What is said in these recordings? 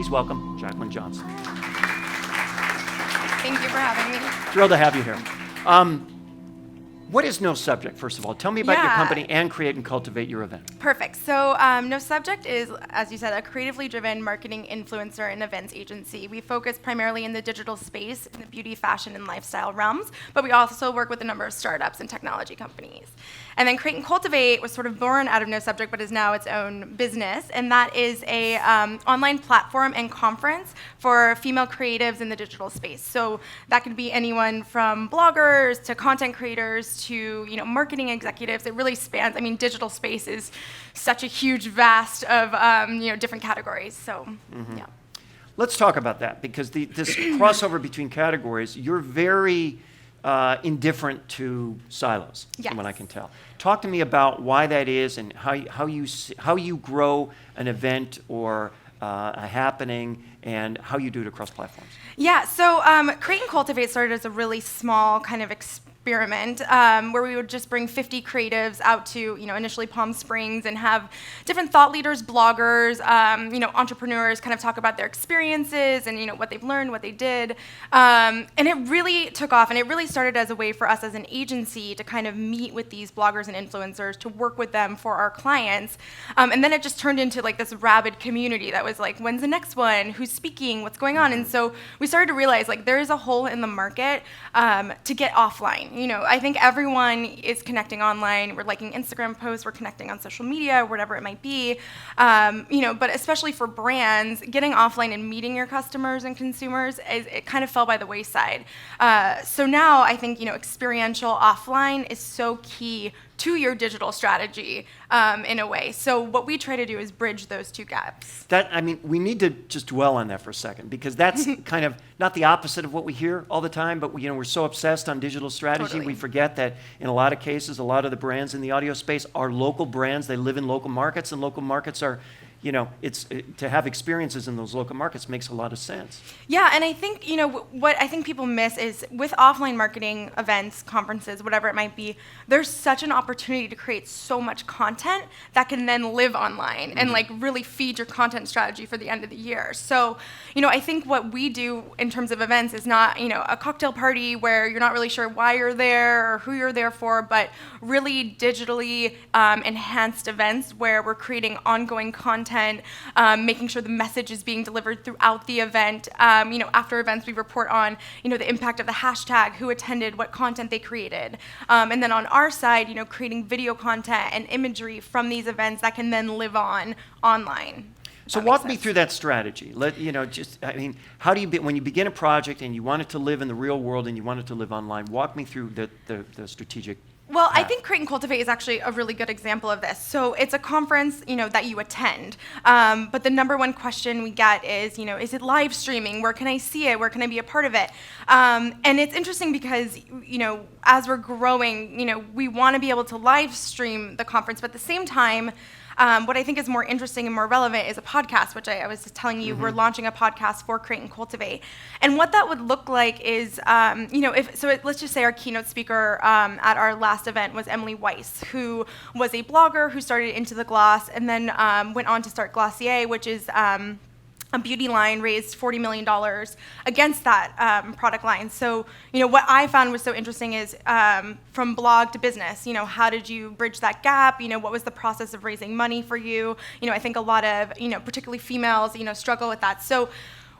Please welcome Jacqueline Johnson. Thank you for having me. Thrilled to have you here. What is No Subject, first of all? Tell me about your company and create and cultivate your event. Perfect. So No Subject is, as you said, a creatively driven marketing influencer and events agency. We focus primarily in the digital space, in the beauty, fashion, and lifestyle realms, but we also work with a number of startups and technology companies. And then Create and Cultivate was sort of born out of No Subject, but is now its own business, and that is a online platform and conference for female creatives in the digital space. So that could be anyone from bloggers to content creators to marketing executives. It really spans. I mean, digital space is such a huge vast of different categories. So yeah. Let's talk about that, because this crossover between categories, you're very indifferent to silos, from what I can tell. Talk to me about why that is and how you grow an event or a happening and how you do it across platforms. Yeah, so Create and Cultivate started as a really small kind of experiment where we would just bring 50 creatives out to initially Palm Springs and have different thought leaders, bloggers, entrepreneurs kind of talk about their experiences and what they've learned, what they did, and it really took off. And it really started as a way for us as an agency to kind of meet with these bloggers and influencers to work with them for our clients, and then it just turned into like this rabid community that was like, when's the next one? Who's speaking? What's going on? And so we started to realize like there is a hole in the market to get offline. I think everyone is connecting online. We're liking Instagram posts, we're connecting on social media, whatever it might be. But especially for brands, getting offline and meeting your customers and consumers, it kind of fell by the wayside. So now I think experiential offline is so key to your digital strategy in a way. So what we try to do is bridge those two gaps. We need to just dwell on that for a second, because that's kind of not the opposite of what we hear all the time, but we're so obsessed on digital strategy, Totally. We forget that in a lot of cases, a lot of the brands in the audio space are local brands. They live in local markets, and local markets are to have experiences in those local markets makes a lot of sense. Yeah, and I think, what I think people miss is with offline marketing events, conferences, whatever it might be, there's such an opportunity to create so much content that can then live online and like really feed your content strategy for the end of the year. So, I think what we do in terms of events is not, a cocktail party where you're not really sure why you're there or who you're there for, but really digitally enhanced events where we're creating ongoing content, making sure the message is being delivered throughout the event. After events, we report on, the impact of the hashtag, who attended, what content they created. And then on our side, creating video content and imagery from these events that can then live on online. So walk me through that strategy. How do you, when you begin a project and you want it to live in the real world and you want it to live online, walk me through the strategic. Well, I think Create and Cultivate is actually a really good example of this. So it's a conference, that you attend, but the number one question we get is it live streaming? Where can I see it? Where can I be a part of it? And it's interesting because, as we're growing, we want to be able to live stream the conference, but at the same time, what I think is more interesting and more relevant is a podcast, which I was just telling you, we're launching a podcast for Create and Cultivate. And what that would look like is, let's just say our keynote speaker at our last event was Emily Weiss, who was a blogger who started Into the Gloss and then went on to start Glossier, which is a beauty line, raised $40 million against that product line. So, what I found was so interesting is from blog to business, how did you bridge that gap? What was the process of raising money for you? I think a lot of, particularly females, struggle with that. So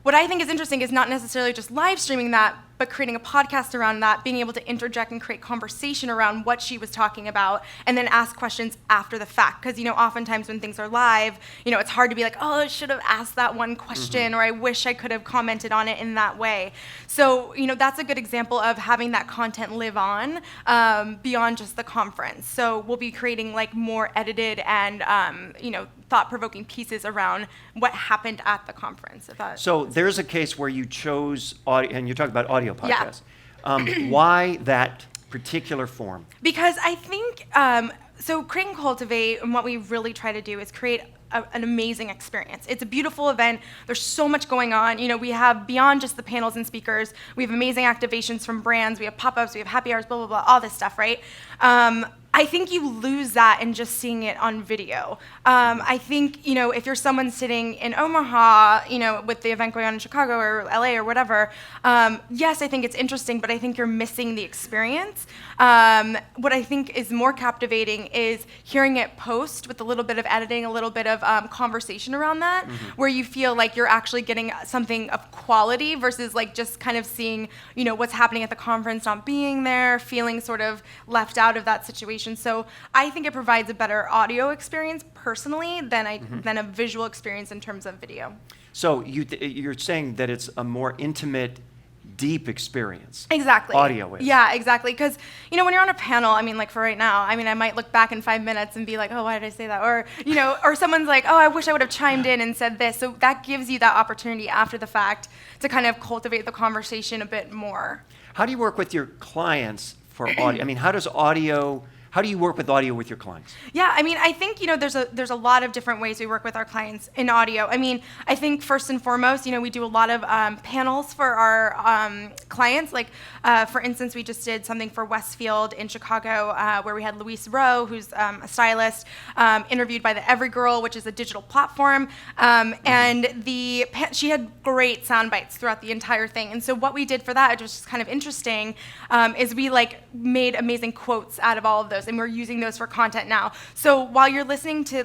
what I think is interesting is not necessarily just live streaming that, but creating a podcast around that, being able to interject and create conversation around what she was talking about, and then ask questions after the fact. Because, oftentimes when things are live, it's hard to be like, oh, I should have asked that one question, or I wish I could have commented on it in that way. So, that's a good example of having that content live on beyond just the conference. So we'll be creating like more edited and, thought-provoking pieces around what happened at the conference. So there's a case where you chose audio, and you're talking about audio podcasts. Yeah. Why that particular form? Because I think, so Create and Cultivate, and what we really try to do is create an amazing experience. It's a beautiful event. There's so much going on. We have beyond just the panels and speakers, we have amazing activations from brands, we have pop-ups, we have happy hours, blah, blah, blah, all this stuff, right? I think you lose that in just seeing it on video. I think, if you're someone sitting in Omaha, with the event going on in Chicago or LA or whatever, yes, I think it's interesting, but I think you're missing the experience. What I think is more captivating is hearing it post with a little bit of editing, a little bit of conversation around that, where you feel like you're actually getting something of quality versus like just kind of seeing, what's happening at the conference, not being there, feeling sort of left out of that situation. So I think it provides a better audio experience personally than a visual experience in terms of video. So you're saying that it's a more intimate, deep experience. Exactly. Audio is. Yeah, exactly. Because, when you're on a panel, like for right now, I might look back in 5 minutes and be like, oh, why did I say that? Or, or someone's like, oh, I wish I would have chimed in and said this. So that gives you that opportunity after the fact to kind of cultivate the conversation a bit more. How do you work with your clients for audio? How do you work with audio with your clients? Yeah, I think, there's a lot of different ways we work with our clients in audio. I think first and foremost, we do a lot of panels for our clients. Like, for instance, we just did something for Westfield in Chicago where we had Louise Rowe, who's a stylist, interviewed by the Every Girl, which is a digital platform. And she had great sound bites throughout the entire thing. And so what we did for that, which was kind of interesting, is we made amazing quotes out of all of those. And we're using those for content now. So while you're listening to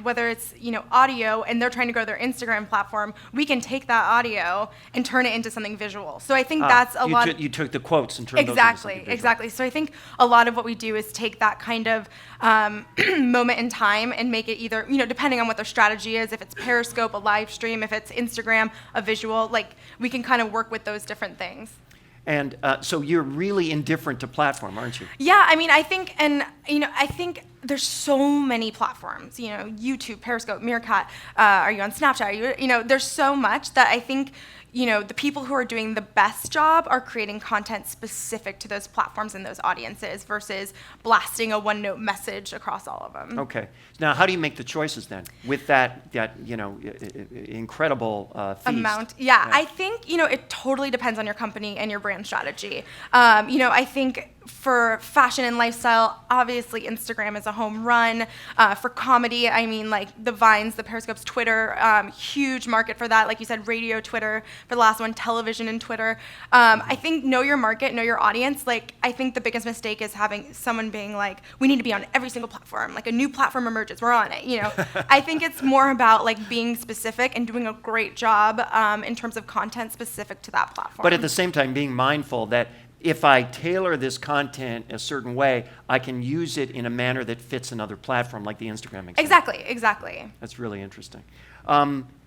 whether it's, audio and they're trying to grow their Instagram platform, we can take that audio and turn it into something visual. So I think that's a lot. You took the quotes and turned those into something visual. Exactly. So I think a lot of what we do is take that kind of moment in time and make it either, depending on what their strategy is, if it's Periscope, a live stream, if it's Instagram, a visual, we can kind of work with those different things. And so you're really indifferent to platform, aren't you? Yeah, I think there's so many platforms, YouTube, Periscope, Meerkat, are you on Snapchat? There's so much that I think, the people who are doing the best job are creating content specific to those platforms and those audiences versus blasting a one-note message across all of them. Okay. Now, how do you make the choices then with that incredible feast? Amount? Yeah, I think, it totally depends on your company and your brand strategy. I think for fashion and lifestyle, obviously Instagram is a home run. For comedy, the Vines, the Periscopes, Twitter, huge market for that. Like you said, radio, Twitter. For the last one, television and Twitter. I think know your market, know your audience. I think the biggest mistake is having someone being like, we need to be on every single platform. Like a new platform emerges, we're on it. I think it's more about being specific and doing a great job in terms of content specific to that platform. But at the same time, being mindful that if I tailor this content a certain way, I can use it in a manner that fits another platform, like the Instagram example. Exactly. That's really interesting.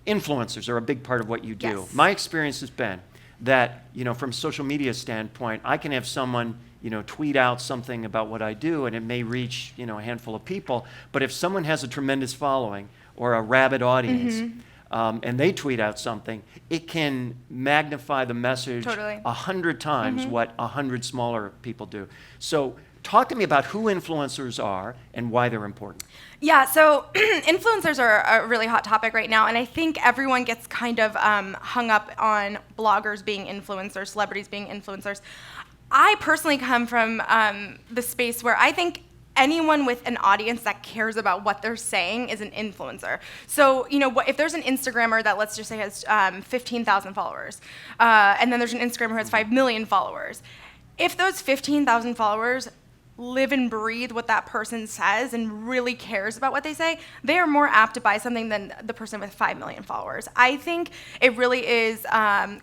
Influencers are a big part of what you do. Yes. My experience has been that, from a social media standpoint, I can have someone, tweet out something about what I do, and it may reach, a handful of people. But if someone has a tremendous following or a rabid audience, and they tweet out something, it can magnify the message 100 times what 100 smaller people do. So talk to me about who influencers are and why they're important. Yeah, so influencers are a really hot topic right now, and I think everyone gets kind of hung up on bloggers being influencers, celebrities being influencers. I personally come from the space where I think anyone with an audience that cares about what they're saying is an influencer. So, if there's an Instagrammer that, let's just say, has 15,000 followers, and then there's an Instagrammer who has 5 million followers, if those 15,000 followers live and breathe what that person says and really cares about what they say, they are more apt to buy something than the person with 5 million followers. I think it really is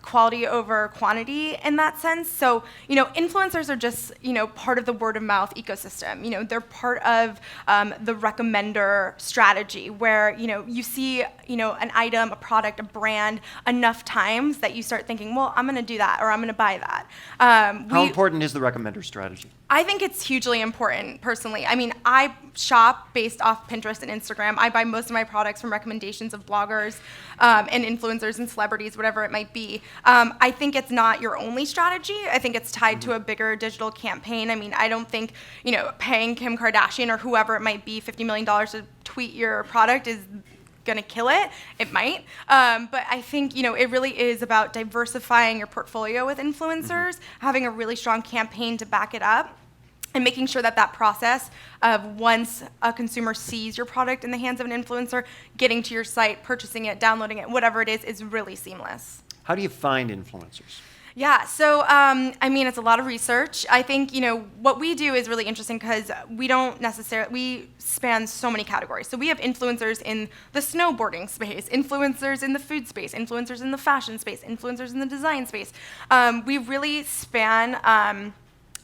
quality over quantity in that sense. So, influencers are just, part of the word of mouth ecosystem. They're part of the recommender strategy where, you see, an item, a product, a brand enough times that you start thinking, well, I'm going to do that or I'm going to buy that. How important is the recommender strategy? I think it's hugely important, personally. I shop based off Pinterest and Instagram. I buy most of my products from recommendations of bloggers and influencers and celebrities, whatever it might be. I think it's not your only strategy. I think it's tied to a bigger digital campaign. I don't think, paying Kim Kardashian or whoever it might be $50 million to tweet your product is gonna kill it. It might, but I think it really is about diversifying your portfolio with influencers, having a really strong campaign to back it up. and making sure that that process of once a consumer sees your product in the hands of an influencer, getting to your site, purchasing it, downloading it, whatever it is really seamless. How do you find influencers? Yeah, so it's a lot of research. I think, what we do is really interesting because we span so many categories. So we have influencers in the snowboarding space, influencers in the food space, influencers in the fashion space, influencers in the design space. We really span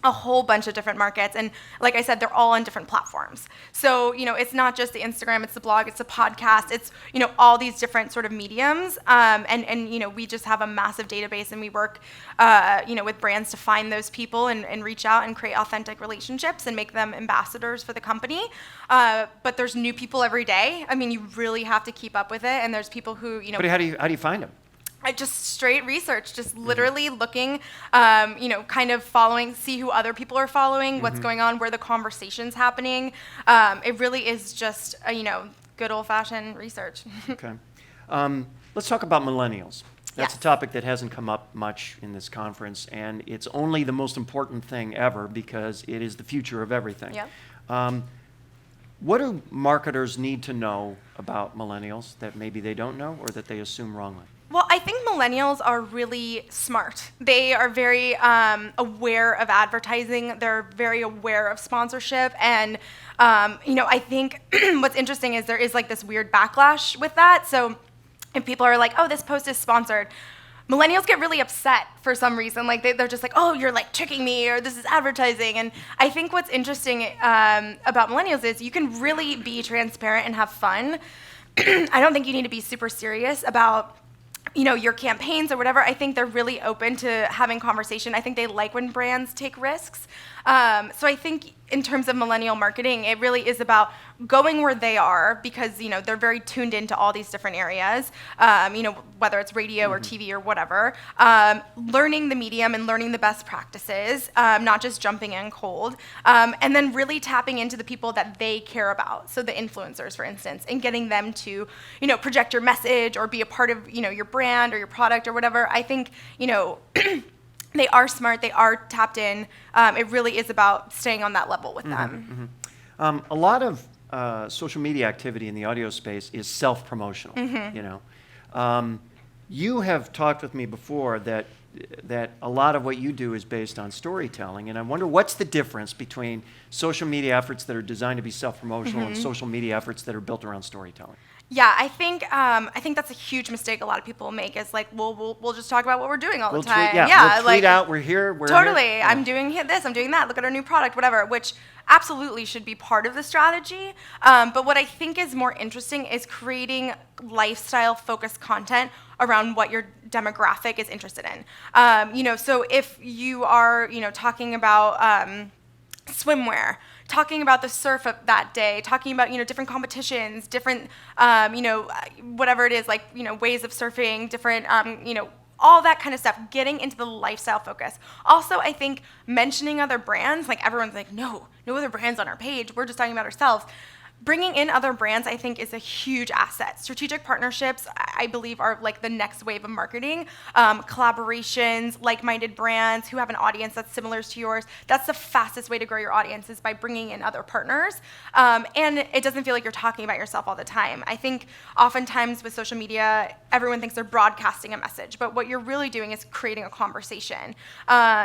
a whole bunch of different markets, and like I said, they're all on different platforms. So it's not just the Instagram, it's the blog, it's the podcast, it's all these different sort of mediums, and we just have a massive database, and we work with brands to find those people and reach out and create authentic relationships and make them ambassadors for the company. But there's new people every day. You really have to keep up with it, and there's people who But how do you find them? Just straight research, just literally looking, kind of following, see who other people are following, what's going on, where the conversation's happening. It really is just, good old-fashioned research. Okay. Let's talk about millennials. That's a topic that hasn't come up much in this conference, and it's only the most important thing ever because it is the future of everything. Yep. What do marketers need to know about millennials that maybe they don't know or that they assume wrongly? Well, I think millennials are really smart. They are very aware of advertising. They're very aware of sponsorship. And, I think what's interesting is there is like this weird backlash with that. So if people are like, oh, this post is sponsored, millennials get really upset for some reason. Like they're just like, oh, you're like tricking me, or this is advertising. And I think what's interesting about millennials is you can really be transparent and have fun. I don't think you need to be super serious about your campaigns or whatever. I think they're really open to having conversation. I think they like when brands take risks. So I think in terms of millennial marketing, it really is about going where they are because, they're very tuned into all these different areas, whether it's radio or TV or whatever, learning the medium and learning the best practices, not just jumping in cold, and then really tapping into the people that they care about. So the influencers, for instance, and getting them to, project your message or be a part of, your brand or your product or whatever. I think, they are smart, they are tapped in. It really is about staying on that level with them. A lot of social media activity in the audio space is self-promotional. You have talked with me before that a lot of what you do is based on storytelling, and I wonder what's the difference between social media efforts that are designed to be self-promotional and social media efforts that are built around storytelling. Yeah, I think that's a huge mistake a lot of people make. Is like, we'll just talk about what we're doing all the time. We'll tweet out, we're here, we're totally. Here. I'm doing this, I'm doing that. Look at our new product, whatever. Which absolutely should be part of the strategy. But what I think is more interesting is creating lifestyle-focused content around what your demographic is interested in. So if you are, talking about swimwear, talking about the surf of that day, talking about, different competitions, different, whatever it is, like, ways of surfing, different, all that kind of stuff, getting into the lifestyle focus. Also, I think mentioning other brands, like everyone's like, no other brands on our page, we're just talking about ourselves. Bringing in other brands, I think, is a huge asset. Strategic partnerships, I believe, are like the next wave of marketing. Collaborations, like-minded brands who have an audience that's similar to yours. That's the fastest way to grow your audience is by bringing in other partners. And it doesn't feel like you're talking about yourself all the time. I think oftentimes with social media, everyone thinks they're broadcasting a message, but what you're really doing is creating a conversation.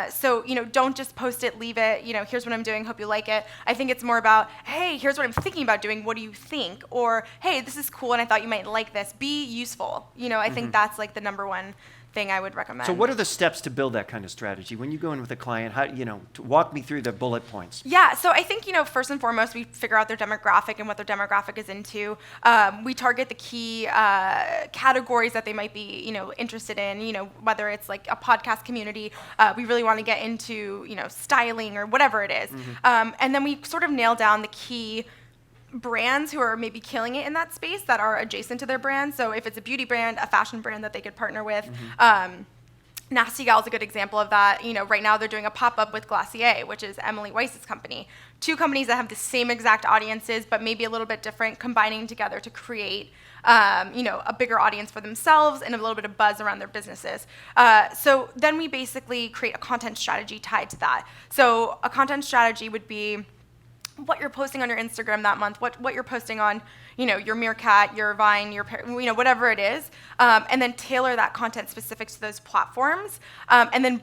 So, don't just post it, leave it, here's what I'm doing, hope you like it. I think it's more about, hey, here's what I'm thinking about doing, what do you think? Or, hey, this is cool and I thought you might like this. Be useful. I think that's like the number one thing I would recommend. So what are the steps to build that kind of strategy? When you go in with a client, how, to walk me through the bullet points. Yeah, so I think, first and foremost, we figure out their demographic and what their demographic is into. We target the key categories that they might be, interested in, whether it's like a podcast community, we really want to get into, styling or whatever it is. And then we sort of nail down the key brands who are maybe killing it in that space that are adjacent to their brand. So if it's a beauty brand, a fashion brand that they could partner with. Nasty Gal is a good example of that. Right now they're doing a pop-up with Glacier, which is Emily Weiss's company. Two companies that have the same exact audiences, but maybe a little bit different, combining together to create a bigger audience for themselves and a little bit of buzz around their businesses. So then we basically create a content strategy tied to that. So a content strategy would be what you're posting on your Instagram that month, what you're posting on, your Meerkat, your Vine, your, whatever it is, and then tailor that content specific to those platforms, and then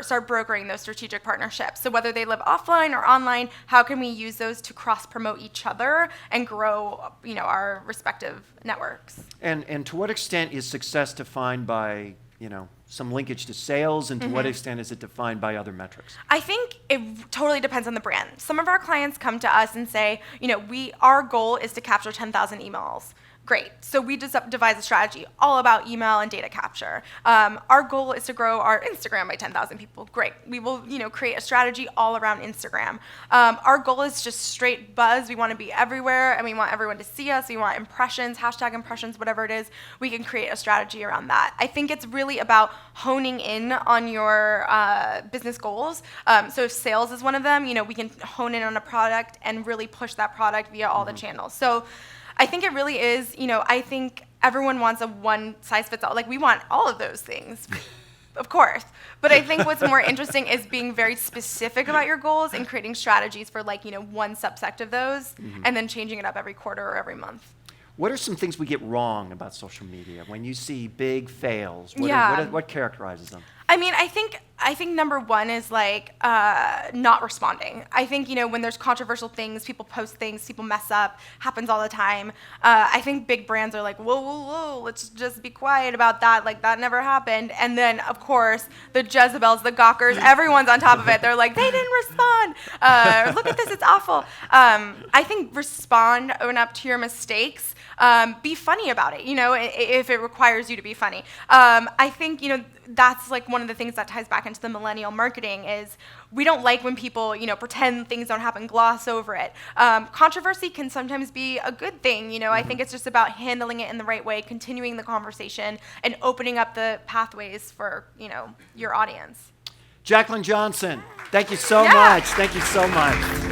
start brokering those strategic partnerships. So whether they live offline or online, how can we use those to cross-promote each other and grow, our respective networks? And to what extent is success defined by, some linkage to sales, and to what extent is it defined by other metrics? I think it totally depends on the brand. Some of our clients come to us and say, our goal is to capture 10,000 emails. Great. So we just devise a strategy all about email and data capture. Our goal is to grow our Instagram by 10,000 people. Great. We will, create a strategy all around Instagram. Our goal is just straight buzz. We want to be everywhere, and we want everyone to see us. We want impressions, hashtag impressions, whatever it is. We can create a strategy around that. I think it's really about honing in on your business goals. So if sales is one of them, we can hone in on a product and really push that product via all the channels. So I think it really is, I think everyone wants a one-size-fits-all. Like, we want all of those things, of course. But I think what's more interesting is being very specific about your goals and creating strategies for, one subsect of those, and then changing it up every quarter or every month. What are some things we get wrong about social media? When you see big fails, what characterizes them? I mean, I think number one is not responding. I think, when there's controversial things, people post things, people mess up, happens all the time. I think big brands are like, whoa, let's just be quiet about that. Like, that never happened. And then, of course, the Jezebels, the Gawkers, everyone's on top of it. They're like, they didn't respond. Look at this, it's awful. I think respond, own up to your mistakes. Be funny about it, if it requires you to be funny. I think, that's one of the things that ties back into the millennial marketing is we don't like when people, pretend things don't happen, gloss over it. Controversy can sometimes be a good thing, I think it's just about handling it in the right way, continuing the conversation, and opening up the pathways for, your audience. Jacqueline Johnson, thank you so much. Thank you so much.